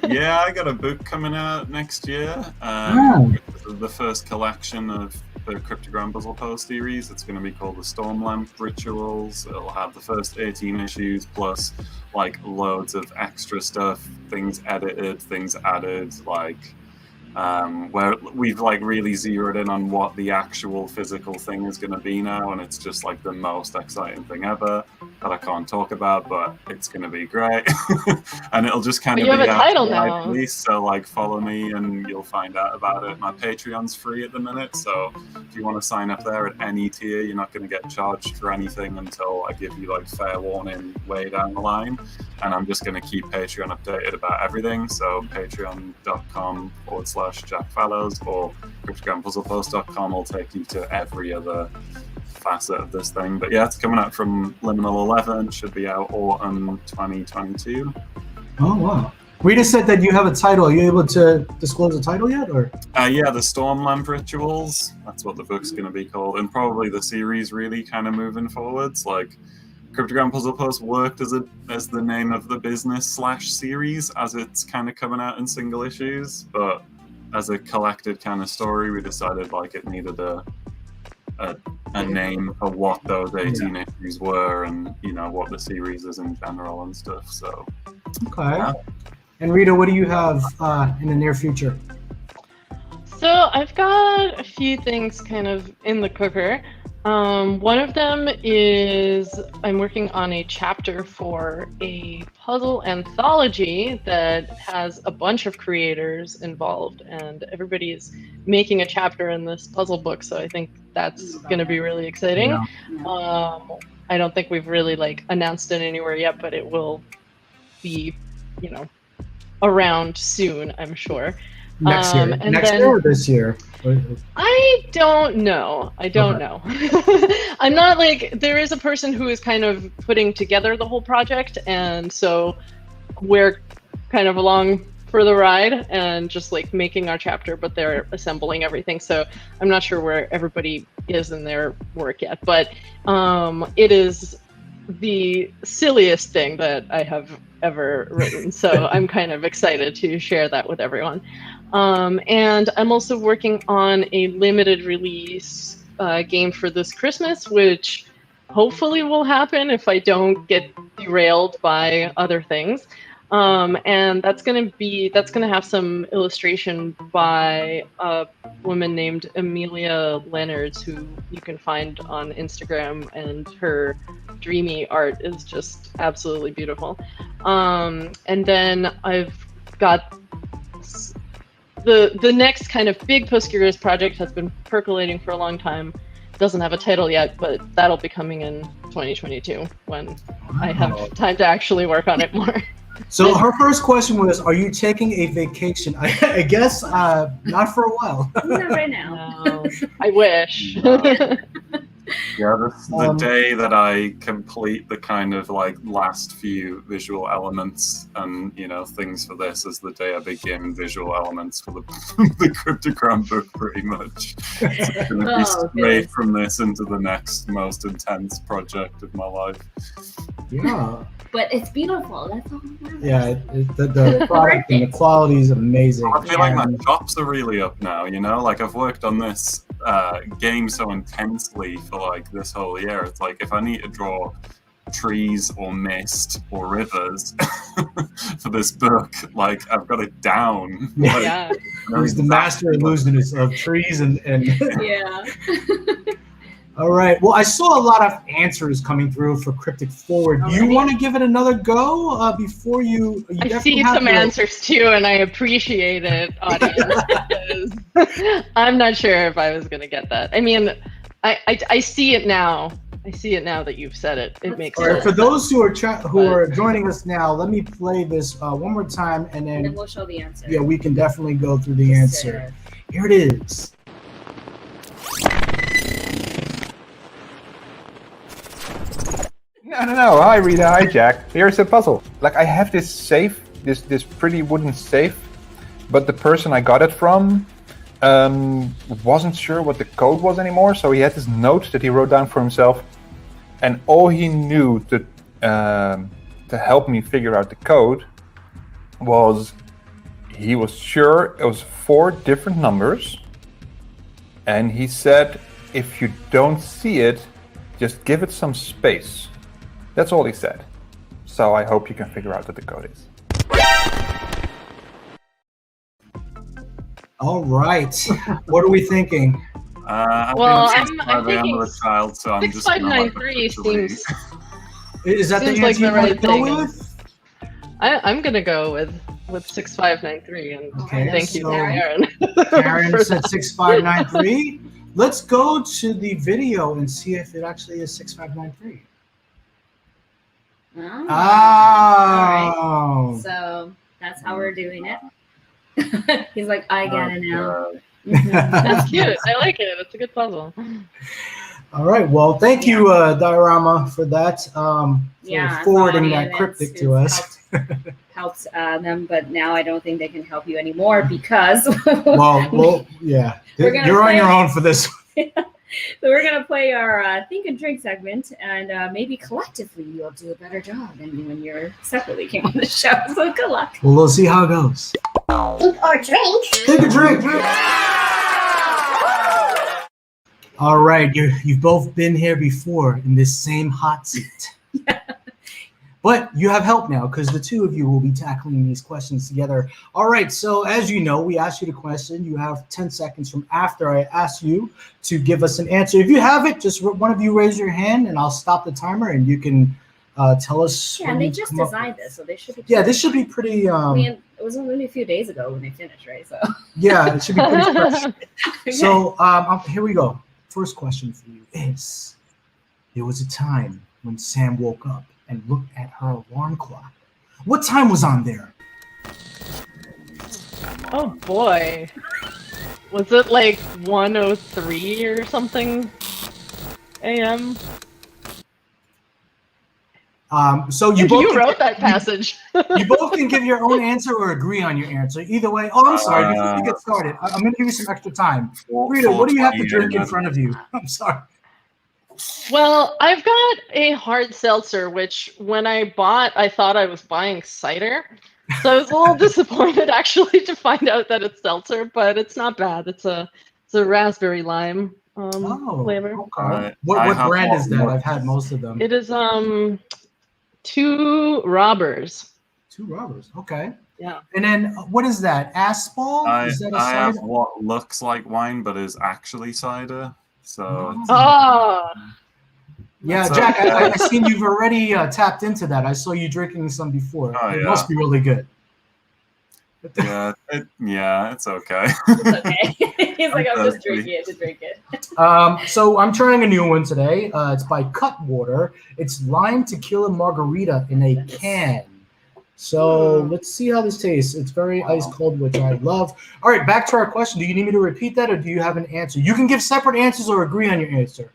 Yeah, I got a book coming out next year. The first collection of the Cryptogram Puzzle Post series. It's going to be called the Stormlamp Rituals. It'll have the first 18 issues plus like loads of extra stuff, things edited, things added, like where we've like really zeroed in on what the actual physical thing is going to be now, and it's just like the most exciting thing ever that I can't talk about, but it's going to be great. And it'll just kind of you have be a title now. at least, so like follow me and you'll find out about it. My Patreon's free at the minute, so if you want to sign up there at any tier, you're not going to get charged for anything until I give you like fair warning way down the line, and I'm just going to keep Patreon updated about everything. So patreon.com/Jack Fallows or cryptogrampuzzlepost.com will take you to every other facet of this thing. But yeah, it's coming out from Liminal 11, should be out autumn 2022. Oh wow. Rita said that you have a title. Are you able to disclose the title yet, or? Yeah, the Stormlamp Rituals. That's what the book's going to be called, and probably the series really kind of moving forwards. Like Cryptogram Puzzle Post worked as the name of the business / series as it's kind of coming out in single issues, but as a collected kind of story, we decided like it needed a name for what those 18 issues were, and what the series is in general and stuff. So okay. And Rita, what do you have in the near future? So I've got a few things kind of in the cooker. One of them is I'm working on a chapter for a puzzle anthology that has a bunch of creators involved, and everybody is making a chapter in this puzzle book, so I think that's going to be really exciting. Yeah. I don't think we've really announced it anywhere yet, but it will be, around soon, I'm sure. Next year. Next year or this year? I don't know. know. I'm not there is a person who is kind of putting together the whole project, and so we're kind of along for the ride and just making our chapter, but they're assembling everything. So I'm not sure where everybody is in their work yet, but it is the silliest thing that I have ever written. So I'm kind of excited to share that with everyone. And I'm also working on a limited release game for this Christmas, which hopefully will happen if I don't get derailed by other things. And that's gonna have some illustration by a woman named Amelia Leonards, who you can find on Instagram, and her dreamy art is just absolutely beautiful. And then I've got the next kind of big PostCurious project has been percolating for a long time. Doesn't have a title yet, but that'll be coming in 2022 when I have time to actually work on it more. So her first question was, are you taking a vacation? I guess not for a while. Not right now. No, I wish. Yeah, the day that I complete the kind of last few visual elements and things for this is the day I begin visual elements for the Cryptogram book, pretty much. It's going to be straight from this into the next most intense project of my life. Yeah. But it's beautiful. That's all that matters. Yeah, the product and the quality is amazing. I feel like my chops are really up now, I've worked on this game so intensely for this whole year. It's if I need to draw trees or mist or rivers for this book, I've got it down. He's the master illusionist of trees and yeah. All right. Well, I saw a lot of answers coming through for Cryptic Forward. Do you Alrighty. want to give it another go before you I definitely see have some to- answers too, and I appreciate it, audience. Because I'm not sure if I was gonna get that. I mean, I see it now. I see it now that you've said it. It makes All right. sense. For those who are joining us now, let me play this one more time, and And then then we'll show the answer. yeah, we can definitely go through the answer. Here it is. No. Hi, Rita. Hi, Jack. Here's a puzzle. Like, I have this safe, this pretty wooden safe, but the person I got it from wasn't sure what the code was anymore, so he had this note that he wrote down for himself, and all he knew to help me figure out the code was he was sure it was 4 different numbers, and he said, if you don't see it, just give it some space. That's all he said. So I hope you can figure out what the code is. All right. What are we thinking? Well, I'm thinking thinking a child, so I'm just gonna let the 6593 picture seems. Is that Seems the like answer the you want to right go thing. with? I'm gonna go with 6593, and Okay, thank you, so Karen. Karen for said 6593. Let's go to the video and see if it actually is 6593. Oh. Oh. So that's how we're doing it. He's like, I get it now. That's cute. I like it. It's a good puzzle. All right. Well, thank you, Diorama, for that. For Yeah, forwarding Bonnie, that cryptic to us. Helped them, but now I don't think they can help you anymore because well, yeah. We're gonna You're on play- your own for this. So we're gonna play our think and drink segment, and maybe collectively you'll do a better job than when you're separately came on the show. So good luck. Well, we'll see how it goes. Eat or drink. Take a drink. All right, you've both been here before in this same hot seat. But you have help now because the two of you will be tackling these questions together. All right, so as you know, we asked you the question. You have 10 seconds from after I ask you to give us an answer. If you have it, just one of you raise your hand and I'll stop the timer and you can tell us. Yeah, what and they you just come up designed with. this, so they should be. Yeah, this should be pretty. I mean, it was only a few days ago when they finished, right? So. Yeah, it should be pretty fresh. So here we go. First question for you is, there was a time when Sam woke up and looked at her alarm clock. What time was on there? Oh boy. Was it like 1:03 or something a.m.? So you both You wrote that passage. You both can give your own answer or agree on your answer. Either way. Oh, I'm sorry. Before we get started, I'm going to give you some extra time. Rita, what do you have to drink in front of you? I'm sorry. Well, I've got a hard seltzer, which when I bought, I thought I was buying cider. So I was a little disappointed actually to find out that it's seltzer, but it's not bad. It's a raspberry lime flavor. Okay. What brand is that? I've had most of them. It is Two Robbers. Two Robbers. Okay. Yeah. And then what is that? Asphalt? Is that a I have cider? what looks like wine but is actually cider. So it's, Oh. Yeah, So, Jack, I seen you've already tapped into that. I saw you drinking some before. Oh, It yeah. must be really good. yeah, it's okay. It's okay. He's like, I'm just drinking it to drink it. So I'm trying a new one today. It's by Cutwater. It's lime tequila margarita in a can. So let's see how this tastes. It's very ice cold, which I love. All right, back to our question. Do you need me to repeat that, or do you have an answer? You can give separate answers or agree on your answer.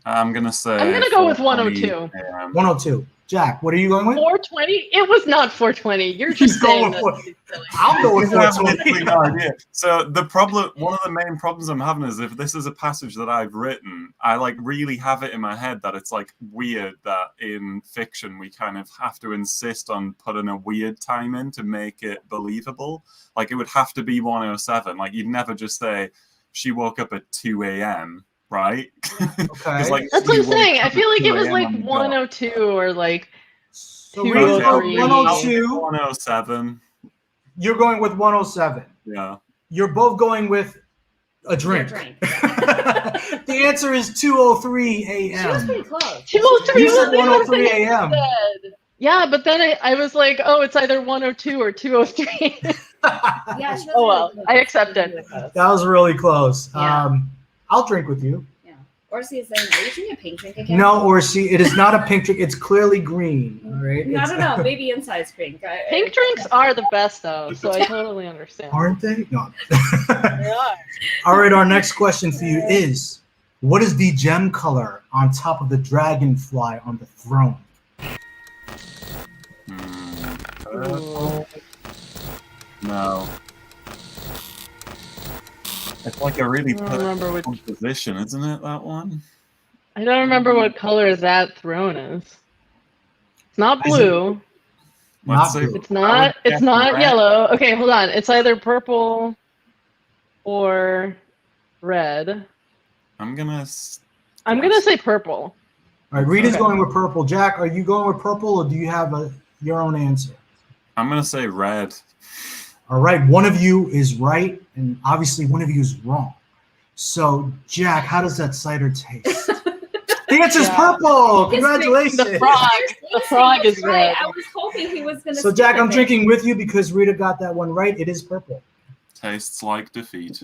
I'm gonna say. I'm gonna go with 4:20 102. a.m. 102. Jack, what are you going with? 420? It was not 420. You're just He's going saying with that. Silly. I'll go with I have 420. literally no idea. So the problem, one of the main problems I'm having is if this is a passage that I've written, I like really have it in my head that it's like weird that in fiction we kind of have to insist on putting a weird time in to make it believable. Like it would have to be 107. Like you'd never just say she woke up at 2 a.m. Right? Okay. Like, That's what she I'm woke saying. up I feel at like 2 it was a.m. like on the dot. 102 or like So Rita's going 203. 102. 107. You're going with 107. Yeah. You're both going with A drink. Your drink. The answer is 2:03 She was pretty a.m. close. 203 You said was 1:03 a.m. Yeah, but then I was like, oh, it's either 102 or 203. Yeah, she was Oh, well, really close. I accept it. Really close. That was really close. Yeah. I'll drink with you. Yeah. Orsi is saying, are you drinking a pink drink again? No, Orsi, it is not a pink drink. It's clearly green. All right. I don't know. Maybe inside's pink. Pink drinks are the best, though, so I totally understand. Aren't they? No. They are. All right. Our next question for you is: what is the gem color on top of the dragonfly on the throne? Ooh. No. It's like a really I don't remember perfect which. composition, isn't it, that one? I don't remember what color that throne is. It's not Is it- blue. Not say blue. It's not. It's not red. yellow. Okay, hold on. It's either purple or red. I'm gonna. I'm gonna say purple. All right. Rita's Okay. going with purple. Jack, are you going with purple, or do you have your own answer? I'm gonna say red. All right. One of you is right, and obviously one of you is wrong. So, Jack, how does that cider taste? The answer is Yeah. purple. His Congratulations. The frog. The frog is red. I was hoping he was going to. So, Jack, I'm drinking with you because Rita got that one right. It is purple. Tastes like defeat.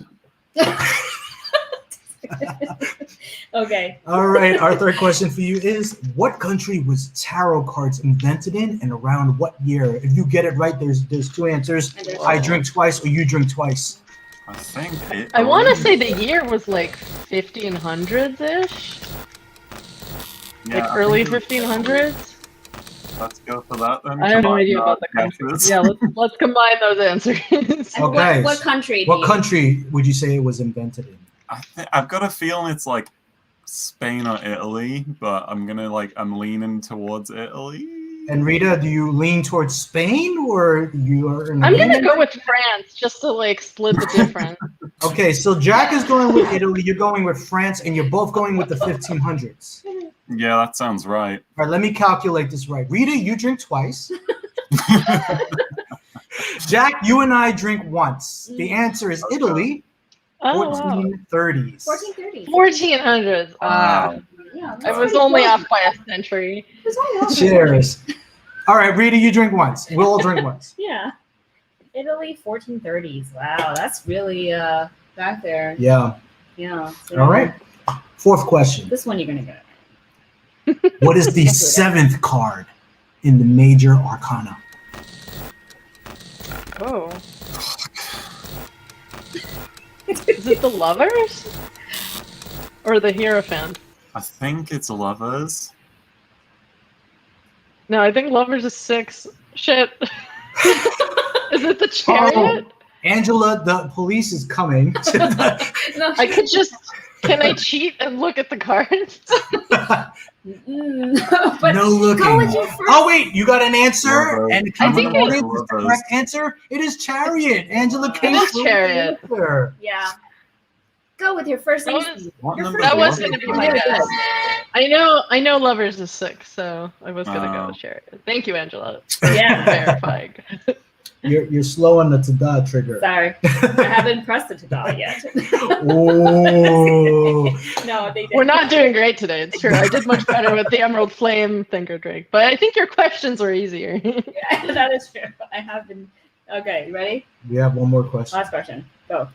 Okay. All right. Our third question for you is: what country was tarot cards invented in, and around what year? If you get it right, there's two answers. And there's- I drink twice, or you drink twice. I think it. I want to say the year was like 1500s-ish, Yeah, like I early think 1500s. Let's go for that then. I have no Combine idea our about the country. guesses. Yeah, let's combine those answers. And Okay. what country? What country would you say it was invented in? I've got a feeling it's like Spain or Italy, but I'm leaning towards Italy. And Rita, do you lean towards Spain, or you are? I'm gonna go with France just to like split the difference. Okay, so Jack is going with Italy. You're going with France, and you're both going with the 1500s. Yeah, that sounds right. All right, let me calculate this right. Rita, you drink twice. Jack, you and I drink once. The answer is Italy, Oh, wow. 1430s. 1430. 1400s. Wow. Yeah, I was only off by a century. It was only off. Cheers. All right, Rita, you drink once. We'll all drink once. Yeah. Italy, 1430s. Wow, that's really back there. Yeah. Yeah. So All right. Fourth question. This one you're gonna get. What is the seventh card in the major arcana? Oh. Is it the Lovers? Or the Hierophant? I think it's Lovers. No, I think Lovers is 6. Shit. Is it the Chariot? Angela, the police is coming. No, I could just... Can I cheat and look at the cards? but No looking. Go with your first. Oh wait, you got an answer, Lovers. and I think Camilla it's Morgan is the Lovers. correct answer. It is Chariot. Angela came is through Chariot. with the answer. Yeah. Go with your first That instinct. was, What Your number first that was it? going to be my guess. I know Lovers is 6, so I was going to go Oh. with Chariot. Thank you, Angela, for Yeah. verifying. You're slow on the tada trigger. Sorry, I haven't pressed the tada yet. Oh. No, they didn't. We're not doing great today. It's true. I did much better with the Emerald Flame Thinker Drink, but I think your questions were easier. Yeah, that is true. I have been. Okay, you ready? We have one more question. Last question. Go.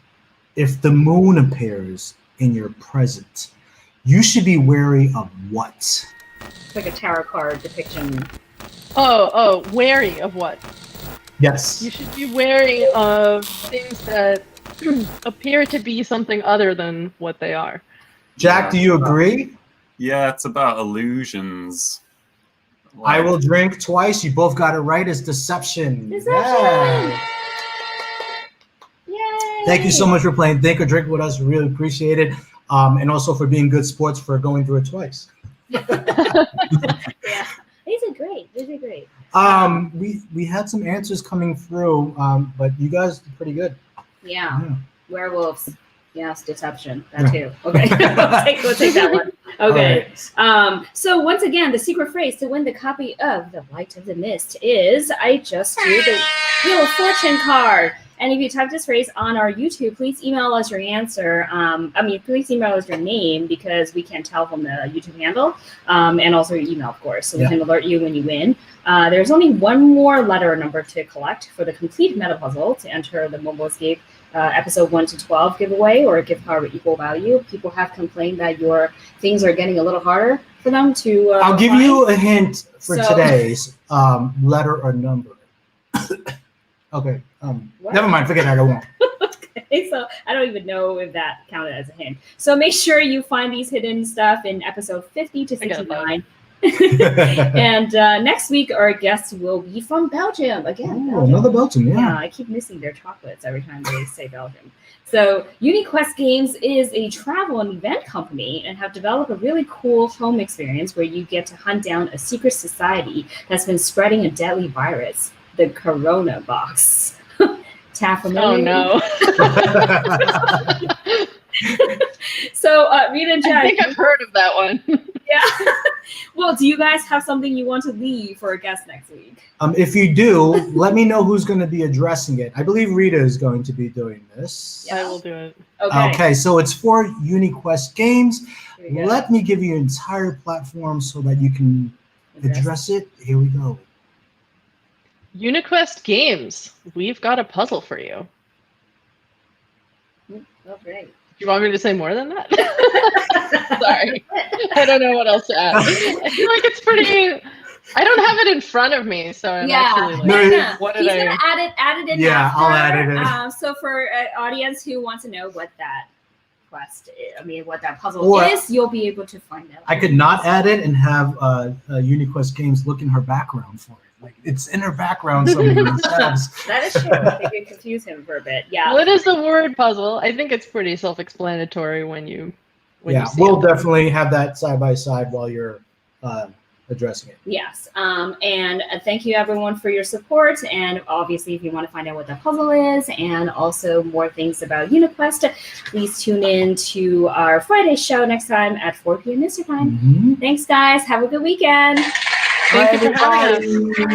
If the moon appears in your present, you should be wary of what? It's like a tarot card depiction. Oh, wary of what? Yes. You should be wary of things that appear to be something other than what they are. Jack, do you agree? Yeah, it's about illusions. I will drink twice. You both got it right. It's deception. Deception! Yeah. Yay! Thank you so much for playing Think or Drink with us. We really appreciate it. And also for being good sports for going through it twice. Yeah, these are great. These are great. We had some answers coming through, but you guys did pretty good. Yeah. Yeah. Werewolves. Yes, deception. That too. Okay. we'll take that one. Okay. All right. So once again, the secret phrase to win the copy of The Light of the Mist is I just drew the Wheel of Fortune card. And if you type this phrase on our YouTube, please email us your answer. Please email us your name because we can tell from the YouTube handle, and also your email, of course, so we can alert you when you win. There's only one more letter number to collect for the complete meta puzzle to enter the Mobile Escape episode 1 to 12 giveaway or a gift card with equal value. People have complained that your things are getting a little harder for them to I'll give find. you a hint for today's letter or number. Okay. Never mind. Forget that. I won't. Okay, so I don't even know if that counted as a hint. So make sure you find these hidden stuff in episode 50 to 69. And next week, our guests will be from Belgium. Again, Belgium. Another Belgium, yeah. I keep missing their chocolates every time they say Belgium. So UniQuest Games is a travel and event company and have developed a really cool home experience where you get to hunt down a secret society that's been spreading a deadly virus, the Crimibox. Oh, no. So, Rita and Jack. I think I've heard of that one. Yeah. Well, do you guys have something you want to leave for a guest next week? If you do, let me know who's going to be addressing it. I believe Rita is going to be doing this. Yeah. I will do it. Okay, so it's for UniQuest Games. Let me give you an entire platform so that you can address it. Here we go. UniQuest Games, we've got a puzzle for you. Oh, great. Do you want me to say more than that? Sorry. I don't know what else to add. I feel like it's pretty... I don't have it in front of me, so I'm actually like, what did He's gonna add it in. Yeah, after. I'll add it in. So for audience who wants to know what that quest is, what that puzzle is, you'll be able to find out. I could not add it and have UniQuest Games look in her background for it. Like it's in her background somewhere. That is true. I think it confused him for a bit. Yeah. Well, it is a word puzzle. I think it's pretty self-explanatory when you you see we'll it. Definitely have that side by side while you're addressing it. Yes. And thank you everyone for your support. And obviously, if you want to find out what that puzzle is and also more things about UniQuest, please tune in to our Friday show next time at 4 p.m. Eastern time. Thanks, guys. Have a good weekend. Thank you for having us.